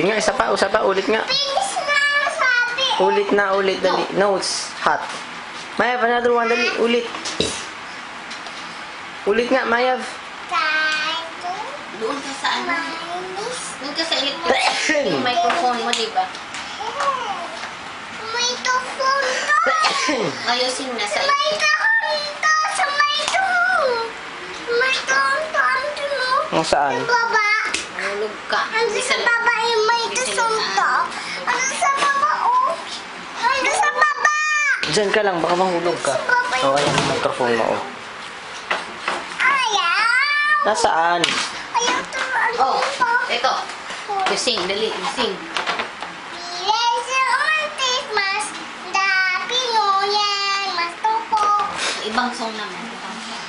Nga, isa pa, ulit nga. Finish na sabi. Ulit na, ulit, dali. No, it's hot. Mayav, another one, dali, ulit. Ulit nga, Mayav. Doon ka sa ano? Minus. Doon ka sa electric. Yung microphone mo, diba? May phone to. Ayusin na sa May phone to. Sa may phone. May phone to. Ano? Saan? Sa baba. Nahulog ka. Ano sa baba yung may phone to? Ano sa baba, oh? Ano sa baba? Diyan ka lang, baka mahulog ka. Oh, ayan ang microphone mo, oh. Ayaw. Nasaan? Ayaw to. Ano Oh, to? ito. You sing, dali. You sing. Ibang song naman. Ibang song.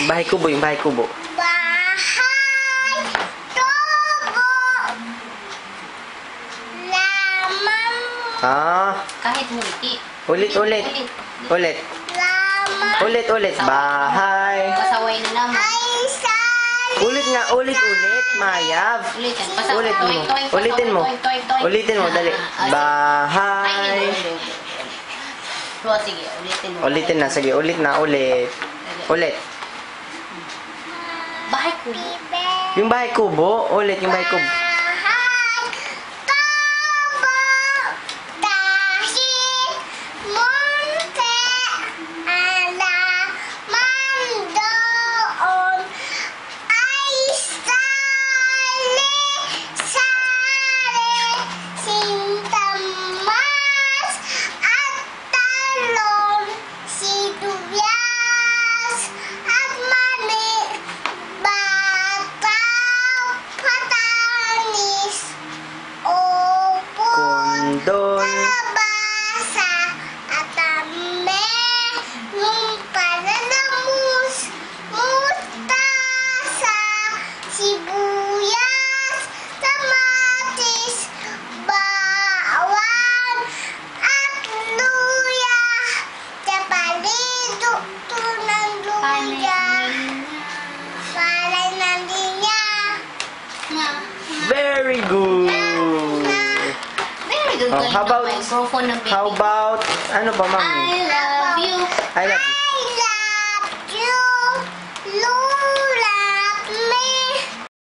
Bahay kubo, yung bahay kubo. Bahay tubo lamang Kahit multi. Ulit. Ulit. lamang Ulit. Bahay. Pasaway na naman. ay sali Ulit nga, ulit. Mayav. Ulit yan. Pasaway. Ulit mo. Ulitin mo. Ulitin mo, dali. Bahay. Oh, sige, ulitin mo. Ulitin na, sige. Ulit na, ulit. Ulit. Bahay ko. bibe Yung bahay kubo. Ulit, yung bahay kubo. bahay tubo dahil munti alaman doon ay sali sintamas at talon sibuyas at mani bata patanis upon Kondon. kalabasa at tame nung palalamus mustasa sibuyas kamatis bawang at luya sa palido ng luya palay ng linya Very good. Very good. Oh, Galing how ng about- microphone ng baby. How about, ano ba, mami? I love you. I love you.